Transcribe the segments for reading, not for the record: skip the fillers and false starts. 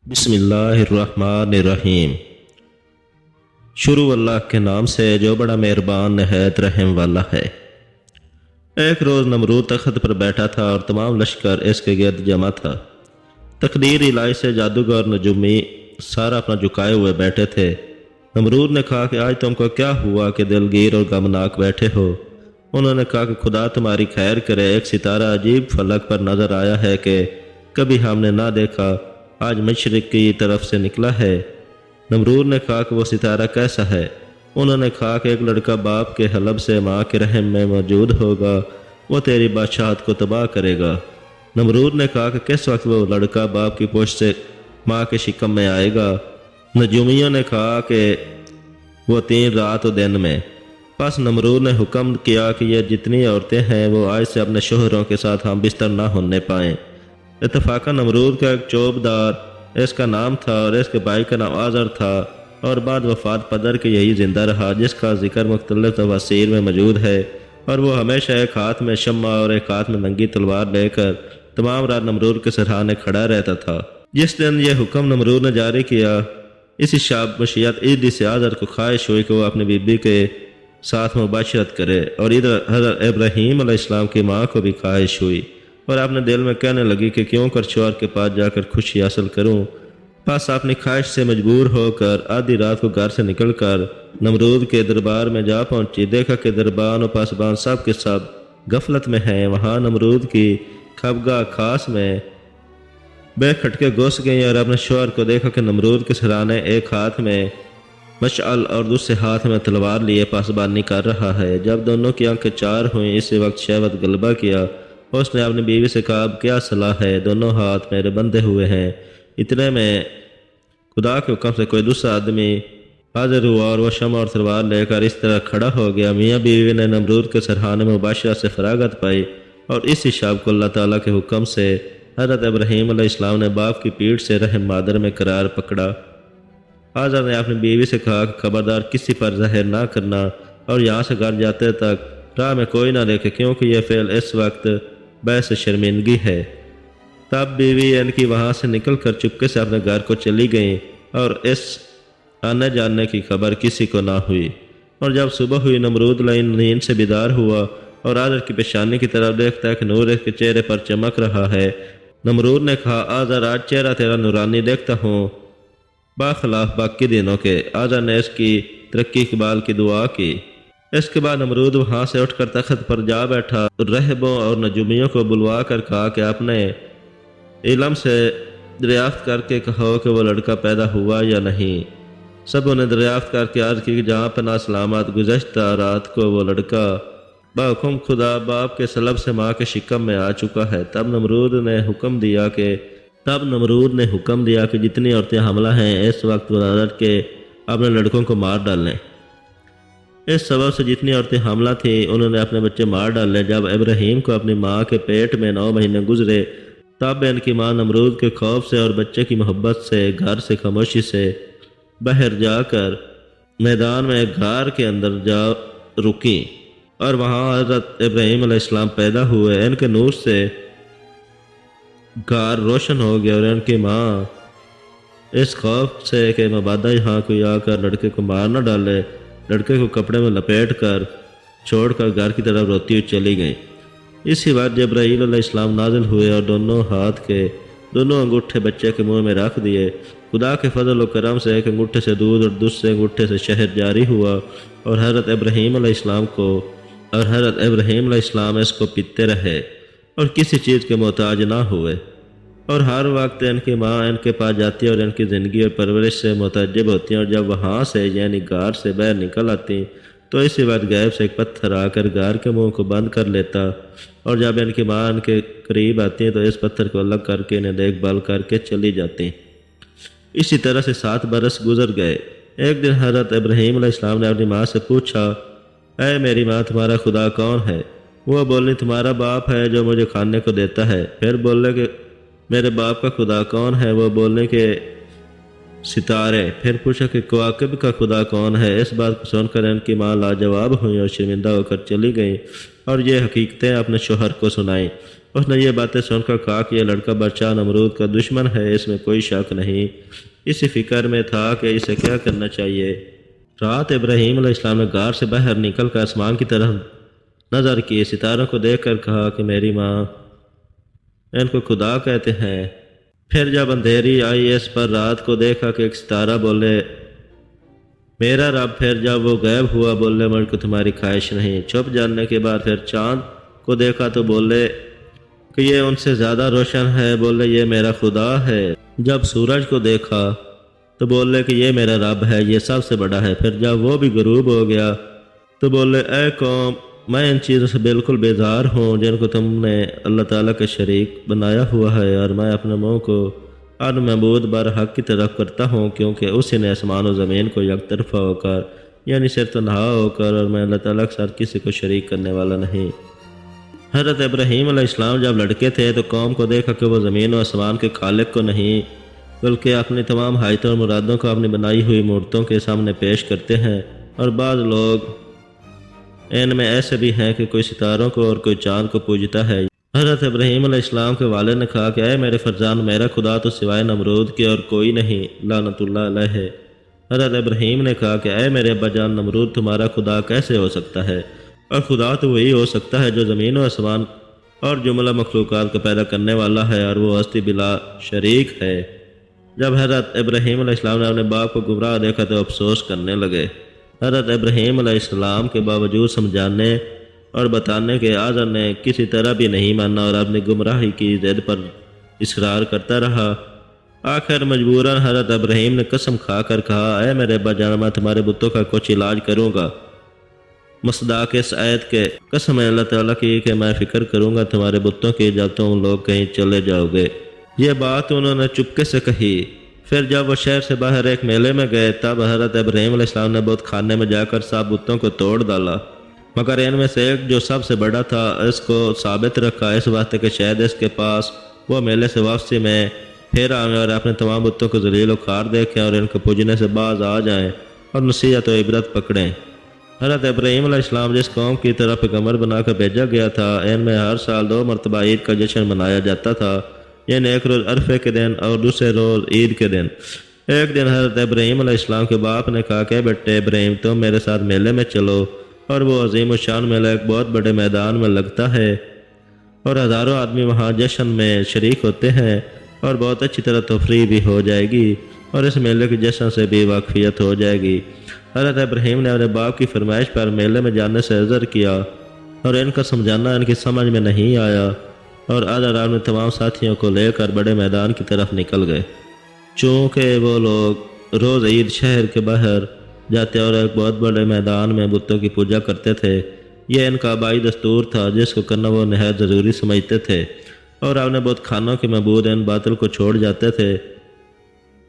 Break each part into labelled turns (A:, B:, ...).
A: بسم اللہ الرحمن الرحیم۔ شروع اللہ کے نام سے جو بڑا مہربان نہایت رحم والا ہے۔ ایک روز نمرود تخت پر بیٹھا تھا اور تمام لشکر اس کے گرد جمع تھا۔ تقدیر الہی سے جادوگر نجومی سارا اپنا جھکائے ہوئے بیٹھے تھے۔ نمرود نے کہا کہ آج تم کو کیا ہوا کہ دلگیر اور غمناک بیٹھے ہو؟ انہوں نے کہا کہ خدا تمہاری خیر کرے، ایک ستارہ عجیب فلک پر نظر آیا ہے کہ کبھی ہم نے نہ دیکھا، آج مشرق کی طرف سے نکلا ہے۔ نمرود نے کہا کہ وہ ستارہ کیسا ہے؟ انہوں نے کہا کہ ایک لڑکا باپ کے حلب سے ماں کے رحم میں موجود ہوگا، وہ تیری بادشاہت کو تباہ کرے گا۔ نمرود نے کہا کہ کس وقت وہ لڑکا باپ کی پشت سے ماں کے شکم میں آئے گا؟ نجومیوں نے کہا کہ وہ 3 رات و دن میں۔ پس نمرود نے حکم کیا کہ یہ جتنی عورتیں ہیں وہ آج سے اپنے شوہروں کے ساتھ ہم بستر نہ ہونے پائیں۔ اتفاقاً نمرود کا ایک چوبدار اس کا نام تھا اور اس کے بھائی کا نام آزر تھا، اور بعد وفات پدر کے یہی زندہ رہا جس کا ذکر مختلف تفاسیر میں موجود ہے، اور وہ ہمیشہ ایک ہاتھ میں شمع اور ایک ہاتھ میں ننگی تلوار لے کر تمام رات نمرود کے سرحانے کھڑا رہتا تھا۔ جس دن یہ حکم نمرود نے جاری کیا، اسی شب مشیت عیدی سے آزر کو خواہش ہوئی کہ وہ اپنی بیوی کے ساتھ مباشرت کرے، اور ادھر حضرت ابراہیم علیہ السلام کی ماں کو بھی خواہش ہوئی، اور اپنے دل میں کہنے لگی کہ کیوں کر شوہر کے پاس جا کر خوشی حاصل کروں۔ پس اپنی خواہش سے مجبور ہو کر آدھی رات کو گھر سے نکل کر نمرود کے دربار میں جا پہنچی۔ دیکھا کہ دربان و پاسبان سب کے سب غفلت میں ہیں۔ وہاں نمرود کی خبگاہ خاص میں بے کھٹکے گھس گئیں اور اپنے شوہر کو دیکھا کہ نمرود کے سرانے ایک ہاتھ میں مشعل اور دوسرے ہاتھ میں تلوار لیے پاسبانی کر رہا ہے۔ جب دونوں کی آنکھیں چار ہوئیں، اسی وقت شہوت غلبہ کیا۔ اس نے اپنی بیوی سے کہا اب کیا صلاح ہے؟ دونوں ہاتھ میرے بندھے ہوئے ہیں۔ اتنے میں خدا کے حکم سے کوئی دوسرا آدمی حاضر ہوا اور وہ شمع اور تلوار لے کر اس طرح کھڑا ہو گیا۔ میاں بیوی نے نمرود کے سرحانے میں مباشرت سے فراغت پائی، اور اسی شب کو اللہ تعالیٰ کے حکم سے حضرت ابراہیم علیہ السلام نے باپ کی پیٹھ سے رحم مادر میں قرار پکڑا۔ حاضر نے اپنی بیوی سے کہا کہ خبردار کسی پر ظاہر نہ کرنا، اور یہاں سے گھر جاتے تک راہ میں کوئی نہ دیکھے، کیونکہ یہ فعل اس وقت باعث شرمندگی ہے۔ تب بیوی ان کی وہاں سے نکل کر چپکے سے اپنے گھر کو چلی گئیں، اور اس آنے جاننے کی خبر کسی کو نہ ہوئی۔ اور جب صبح ہوئی، نمرود نیند سے بیدار ہوا اور آزر کی پیشانی کی طرف دیکھتا ہے کہ نور اس کے چہرے پر چمک رہا ہے۔ نمرود نے کہا آزر آج چہرہ تیرا نورانی دیکھتا ہوں، باخلاف باقی دنوں کے۔ آزر نے اس کی ترقی اقبال کی دعا کی۔ اس کے بعد نمرود وہاں سے اٹھ کر تخت پر جا بیٹھا، رہبوں اور نجومیوں کو بلوا کر کہا کہ اپنے علم سے دریافت کر کے کہو کہ وہ لڑکا پیدا ہوا یا نہیں۔ سبوں نے دریافت کر کے عرض کی کہ جہاں پناہ سلامت گزشتہ رات کو وہ لڑکا بحکم خدا باپ کے سلب سے ماں کے شکم میں آ چکا ہے۔ تب نمرود نے حکم دیا کہ جتنی عورتیں حاملہ ہیں اس وقت ولادت کے اپنے لڑکوں کو مار ڈالیں۔ اس سبب سے جتنی عورتیں حاملہ تھیں انہوں نے اپنے بچے مار ڈالے۔ جب ابراہیم کو اپنی ماں کے پیٹ میں 9 مہینے گزرے، تب ان کی ماں نمرود کے خوف سے اور بچے کی محبت سے گھر سے خاموشی سے باہر جا کر میدان میں ایک غار کے اندر جا رکی، اور وہاں حضرت ابراہیم علیہ السلام پیدا ہوئے۔ ان کے نور سے غار روشن ہو گیا، اور ان کی ماں اس خوف سے کہ مبادا یہاں کوئی آ کر لڑکے کو مار نہ ڈالے، لڑکے کو کپڑے میں لپیٹ کر چھوڑ کر گھر کی طرف روتی ہوئی چلی گئیں۔ اسی وقت جبرائیل علیہ السلام نازل ہوئے اور دونوں ہاتھ کے دونوں انگوٹھے بچے کے منہ میں رکھ دیے۔ خدا کے فضل و کرم سے ایک انگوٹھے سے دودھ اور دوسرے انگوٹھے سے شہد جاری ہوا، اور حضرت ابراہیم علیہ السلام اس کو پیتے رہے اور کسی چیز کے محتاج نہ ہوئے۔ اور ہر وقت ان کی ماں ان کے پاس جاتی اور ان کی زندگی اور پرورش سے متعجب ہوتی، اور جب وہاں سے یعنی غار سے باہر نکل آتی تو اسی وقت غیب سے ایک پتھر آ کر غار کے منہ کو بند کر لیتا، اور جب ان کی ماں ان کے قریب آتی تو اس پتھر کو الگ کر کے انہیں دیکھ بھال کر کے چلی جاتی۔ اسی طرح سے 7 برس گزر گئے۔ ایک دن حضرت ابراہیم علیہ السلام نے اپنی ماں سے پوچھا اے میری ماں تمہارا خدا کون ہے؟ وہ بولی تمہارا باپ ہے جو مجھے کھانے کو دیتا ہے۔ پھر بولے کہ میرے باپ کا خدا کون ہے؟ وہ بولنے کہ ستارے۔ پھر پوچھا کہ کواکب کا خدا کون ہے؟ اس بات کو سن کر ان کی ماں لاجواب ہوئی اور شرمندہ ہو کر چلی گئیں۔ اور یہ حقیقتیں اپنے شوہر کو سنائیں۔ اس نے یہ باتیں سن کر کہا کہ یہ لڑکا بادشاہ نمرود کا دشمن ہے، اس میں کوئی شک نہیں۔ اسی فکر میں تھا کہ اسے کیا کرنا چاہیے۔ رات ابراہیم علیہ السلام نے غار سے باہر نکل کر آسمان کی طرف نظر کی، ستاروں کو دیکھ کر کہا کہ میری ماں ان کو خدا کہتے ہیں۔ پھر جب اندھیری آئی اس پر رات کو دیکھا کہ ایک ستارہ بولے میرا رب، پھر جب وہ غائب ہوا بولے مجھ کو تمہاری خواہش نہیں۔ چھپ جانے کے بعد پھر چاند کو دیکھا تو بولے کہ یہ ان سے زیادہ روشن ہے، بولے یہ میرا خدا ہے۔ جب سورج کو دیکھا تو بولے کہ یہ میرا رب ہے، یہ سب سے بڑا ہے۔ پھر جب وہ بھی غروب ہو گیا تو بولے اے قوم، میں ان چیزوں سے بالکل بیزار ہوں جن کو تم نے اللہ تعالیٰ کے شریک بنایا ہوا ہے، اور میں اپنے منہ کو ان معبود برحق کی طرف کرتا ہوں، کیونکہ اسی نے آسمان و زمین کو یک طرفہ ہو کر یعنی صرف تنہا ہو کر، اور میں اللہ تعالیٰ کے ساتھ کسی کو شریک کرنے والا نہیں۔ حضرت ابراہیم علیہ السلام جب لڑکے تھے تو قوم کو دیکھا کہ وہ زمین و آسمان کے خالق کو نہیں بلکہ اپنی تمام حاجتوں اور مرادوں کو اپنی بنائی ہوئی مورتوں کے سامنے پیش کرتے ہیں، اور بعض لوگ ان میں ایسے بھی ہیں کہ کوئی ستاروں کو اور کوئی چاند کو پوجتا ہے۔ حضرت ابراہیم علیہ السلام کے والد نے کہا کہ اے میرے فرزند، میرا خدا تو سوائے نمرود کے اور کوئی نہیں، لعنت اللہ علیہ۔ حضرت ابراہیم نے کہا کہ اے میرے ابا جان، نمرود تمہارا خدا کیسے ہو سکتا ہے؟ اور خدا تو وہی ہو سکتا ہے جو زمین و آسمان اور جملہ مخلوقات کو پیدا کرنے والا ہے، اور وہ ہستی بلا شریک ہے۔ جب حضرت ابراہیم علیہ السلام نے اپنے باپ کو گمراہ دیکھا تو افسوس کرنے لگے۔ حضرت ابراہیم علیہ السلام کے باوجود سمجھانے اور بتانے کے آزر نے کسی طرح بھی نہیں مانا اور اپنی گمراہی کی ضد پر اصرار کرتا رہا۔ آخر مجبوراً حضرت ابراہیم نے قسم کھا کر کہا اے میرے ابا جان، میں تمہارے بتوں کا کچھ علاج کروں گا، مصداق اس آیت کے قسم ہے اللہ تعالیٰ کی کہ میں فکر کروں گا تمہارے بتوں کی جب تم لوگ کہیں چلے جاؤ گے۔ یہ بات انہوں نے چپکے سے کہی۔ پھر جب وہ شہر سے باہر ایک میلے میں گئے تب حضرت ابراہیم علیہ السلام نے بت خانے میں جا کر سب بتوں کو توڑ ڈالا، مگر ان میں سے ایک جو سب سے بڑا تھا اس کو ثابت رکھا، اس واسطے کہ شاید اس کے پاس وہ میلے سے واپسی میں پھر آئیں اور اپنے تمام بتوں کو ذلیل و خوار دیکھیں اور ان کو پوجنے سے باز آ جائیں اور نصیحت و عبرت پکڑیں۔ حضرت ابراہیم علیہ السلام جس قوم کی طرف پیغمبر بنا کر بھیجا گیا تھا، ان میں ہر سال 2 مرتبہ عید کا جشن منایا جاتا تھا، یعنی ایک روز عرفے کے دن اور دوسرے روز عید کے دن۔ ایک دن حضرت ابراہیم علیہ السلام کے باپ نے کہا کہ بیٹے ابراہیم، تم میرے ساتھ میلے میں چلو، اور وہ عظیم الشان میلہ ایک بہت بڑے میدان میں لگتا ہے اور ہزاروں آدمی وہاں جشن میں شریک ہوتے ہیں، اور بہت اچھی طرح تفریح بھی ہو جائے گی اور اس میلے کے جشن سے بھی واقفیت ہو جائے گی۔ حضرت ابراہیم نے اپنے باپ کی فرمائش پر میلے میں جانے سے عذر کیا، اور ان کا سمجھانا ان کی سمجھ میں نہیں آیا، اور آدھا رات میں تمام ساتھیوں کو لے کر بڑے میدان کی طرف نکل گئے۔ چونکہ وہ لوگ روز عید شہر کے باہر جاتے اور ایک بہت بڑے میدان میں بتوں کی پوجا کرتے تھے، یہ ان کا آبائی دستور تھا جس کو کرنا وہ نہایت ضروری سمجھتے تھے، اور اپنے بت خانوں کے معبود ان باطل کو چھوڑ جاتے تھے۔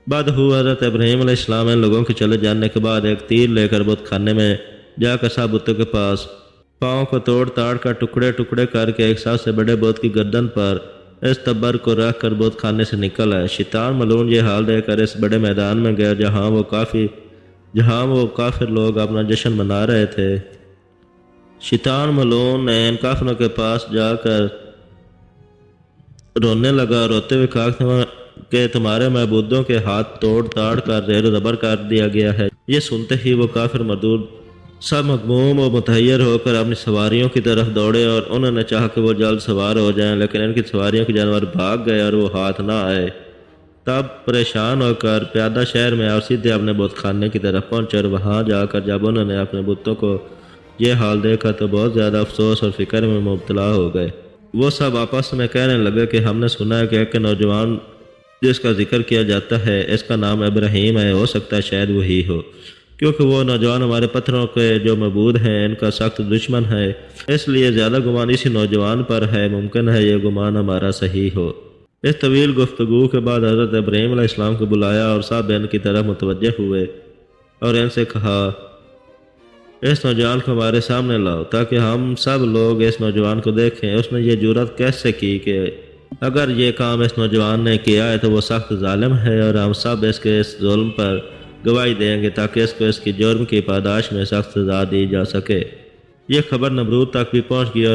A: بعد حضرت ابراہیم علیہ السلام ان لوگوں کے چلے جانے کے بعد ایک تیر لے کر بت خانے میں جا کر سب بتوں کے پاس پاؤں کو توڑ تاڑ کر ٹکڑے ٹکڑے کر کے ایک سب سے بڑے بت کی گردن پر اس تبر کو رکھ کر بت خانے سے نکل آئے۔ شیطان ملعون یہ حال دے کر اس بڑے میدان میں گیا جہاں وہ کافر لوگ اپنا جشن منا رہے تھے۔ شیطان ملعون نے ان کافروں کے پاس جا کر رونے لگا، روتے ہوئے کہا کہ تمہارے معبودوں کے ہاتھ توڑ تاڑ کر زیر و زبر کر دیا گیا ہے۔ یہ سنتے ہی وہ کافر مردود سب مغموم و متحیر ہو کر اپنی سواریوں کی طرف دوڑے، اور انہوں نے چاہا کہ وہ جلد سوار ہو جائیں، لیکن ان کی سواریوں کے جانور بھاگ گئے اور وہ ہاتھ نہ آئے۔ تب پریشان ہو کر پیادہ شہر میں اور سیدھے اپنے بت خانے کی طرف پہنچے، اور وہاں جا کر جب انہوں نے اپنے بتوں کو یہ حال دیکھا تو بہت زیادہ افسوس اور فکر میں مبتلا ہو گئے۔ وہ سب آپس میں کہنے لگے کہ ہم نے سنا ہے کہ ایک نوجوان جس کا ذکر کیا جاتا ہے اس کا نام ابراہیم ہے، ہو سکتا ہے شاید وہی ہو، کیونکہ وہ نوجوان ہمارے پتھروں کے جو معبود ہیں ان کا سخت دشمن ہے، اس لیے زیادہ گمان اسی نوجوان پر ہے، ممکن ہے یہ گمان ہمارا صحیح ہو۔ اس طویل گفتگو کے بعد حضرت ابراہیم علیہ السلام کو بلایا اور سب ان کی طرف متوجہ ہوئے اور ان سے کہا اس نوجوان کو ہمارے سامنے لاؤ تاکہ ہم سب لوگ اس نوجوان کو دیکھیں۔ اس نے یہ جرأت کیسے کی کہ اگر یہ کام اس نوجوان نے کیا ہے تو وہ سخت ظالم ہے، اور ہم سب اس کے اس ظلم پر گواہی دیں گے تاکہ اس کو اس کی جرم کی پاداش میں سخت سزا دی جا سکے۔ یہ خبر نمرود تک بھی پہنچ گئی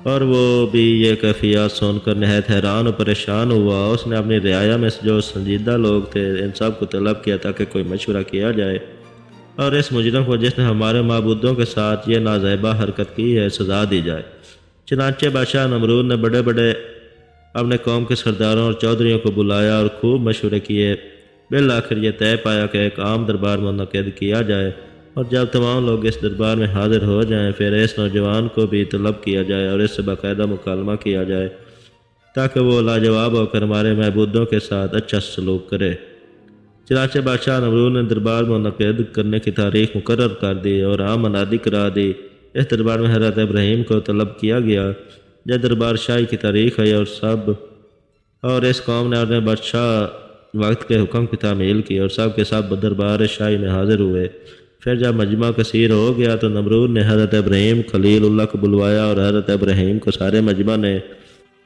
A: اور وہ بھی یہ کیفیات سن کر نہایت حیران و پریشان ہوا۔ اس نے اپنی رعایا میں جو سنجیدہ لوگ تھے ان سب کو طلب کیا تاکہ کوئی مشورہ کیا جائے اور اس مجرم کو جس نے ہمارے معبودوں کے ساتھ یہ نازیبہ حرکت کی ہے سزا دی جائے۔ چنانچہ بادشاہ نمرود نے بڑے بڑے اپنے قوم کے سرداروں اور چودھریوں کو بلایا اور خوب مشورے کیے۔ بالآخر یہ طے پایا کہ ایک عام دربار منعقد کیا جائے اور جب تمام لوگ اس دربار میں حاضر ہو جائیں پھر اس نوجوان کو بھی طلب کیا جائے اور اس سے باقاعدہ مکالمہ کیا جائے تاکہ وہ لاجواب ہو کر ہمارے معبودوں کے ساتھ اچھا سلوک کرے۔ چنانچہ بادشاہ نمرود نے دربار منعقد کرنے کی تاریخ مقرر کر دی اور عام منادی کرا دی۔ اس دربار میں حضرت ابراہیم کو طلب کیا گیا۔ جب دربار شاہی کی تاریخ ہے اور اس قوم نے اپنے بادشاہ وقت کے حکم کی تعمیل کی اور سب کے سب دربار شاہی میں حاضر ہوئے۔ پھر جب مجمع کثیر ہو گیا تو نمرود نے حضرت ابراہیم خلیل اللہ کو بلوایا اور حضرت ابراہیم کو سارے مجمع نے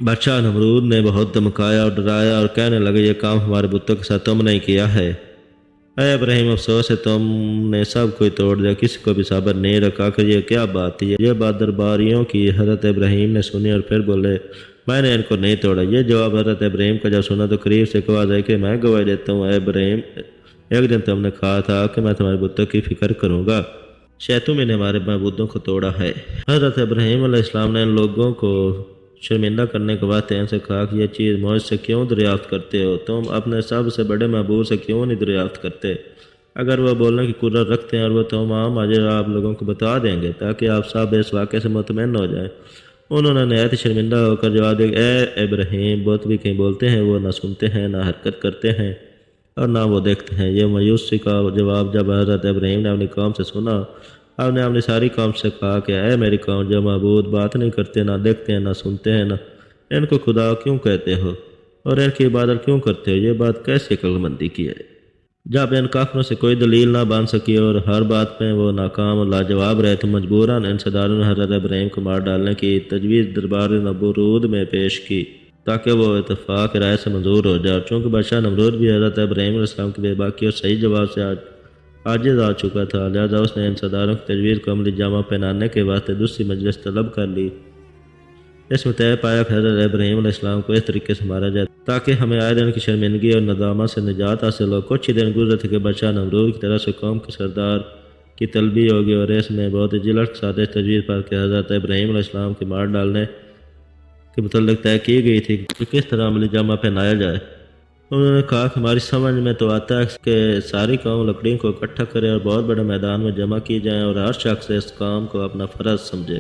A: بادشاہ نمرود نے بہت دھمکایا اور ڈرایا اور کہنے لگے یہ کام ہمارے بتوں کے ساتھ تم نے کیا ہے۔ اے ابراہیم افسوس ہے تم نے سب کو توڑ دیا، کسی کو بھی صبر نہیں رکھا کہ یہ کیا بات تھی۔ یہ بات درباریوں کی حضرت ابراہیم نے سنی اور پھر بولے میں نے ان کو نہیں توڑا۔ یہ جواب حضرت ابراہیم کا جب سنا تو قریب سے آواز آئی کہ میں گواہی دیتا ہوں اے ابراہیم، ایک دن تم نے کہا تھا کہ میں تمہارے بتوں کی فکر کروں گا، شاید تم نے ہمارے معبودوں کو توڑا ہے۔ حضرت ابراہیم علیہ السلام نے ان لوگوں کو شرمندہ کرنے کے بعد ان سے کہا کہ یہ چیز مجھ سے کیوں دریافت کرتے ہو؟ تم اپنے سب سے بڑے معبود سے کیوں نہیں دریافت کرتے؟ اگر وہ بولنے کی قدرت رکھتے ہیں اور وہ تمام اجر آپ لوگوں کو بتا دیں گے تاکہ آپ سب اس واقعے سے مطمئن ہو جائیں۔ انہوں نے نہایت شرمندہ ہو کر جواب دیا اے ابراہیم، بت بھی کہیں بولتے ہیں، وہ نہ سنتے ہیں، نہ حرکت کرتے ہیں اور نہ وہ دیکھتے ہیں۔ یہ مایوسی کا جواب جب حضرت ابراہیم نے اپنی قوم سے سنا، آپ نے اپنی ساری قوم سے کہا کہ اے میری قوم، جو معبود بات نہیں کرتے، نہ دیکھتے ہیں، نہ سنتے ہیں، نہ ان کو خدا کیوں کہتے ہو اور ان کی عبادت کیوں کرتے ہو؟ یہ بات کیسی عقل مندی کی ہے؟ جب ان کافروں سے کوئی دلیل نہ بن سکی اور ہر بات میں وہ ناکام اور لاجواب رہے تو مجبوراً ان سرداروں نے حضرت ابراہیم کو مار ڈالنے کی تجویز دربار نمرود میں پیش کی تاکہ وہ اتفاق رائے سے منظور ہو جائے۔ اور چونکہ بادشاہ نمرود بھی حضرت ابراہیم علیہ السلام کی بے باکی اور صحیح جواب سے عاجز آ چکا تھا، لہذا اس نے ان سرداروں کی تجویز کو عملی جامہ پہنانے کے واسطے دوسری مجلس طلب کر لی۔ اس میں طے پایا کہ حضرت ابراہیم علیہ السلام کو اس طریقے سے مارا جائے تاکہ ہمیں آئے دن کی شرمندگی اور ندامت سے نجات حاصل ہو۔ کچھ ہی دن گزرے تھے کہ بادشاہ نمرود کی طرف سے قوم کے سردار کی طلبی ہوگی اور اس میں بہت جلد کے ساتھ اس تجویز پر کہ حضرت ابراہیم علیہ السلام کے مار ڈالنے کے متعلق طے کی گئی تھی کہ کس طرح عملی جامہ پہنایا جائے۔ انہوں نے کہا کہ ہماری سمجھ میں تو آتا ہے کہ ساری قوم لکڑیوں کو اکٹھا کرے اور بہت بڑے میدان میں جمع کی جائیں اور ہر شخص اس کام کو اپنا فرض سمجھے۔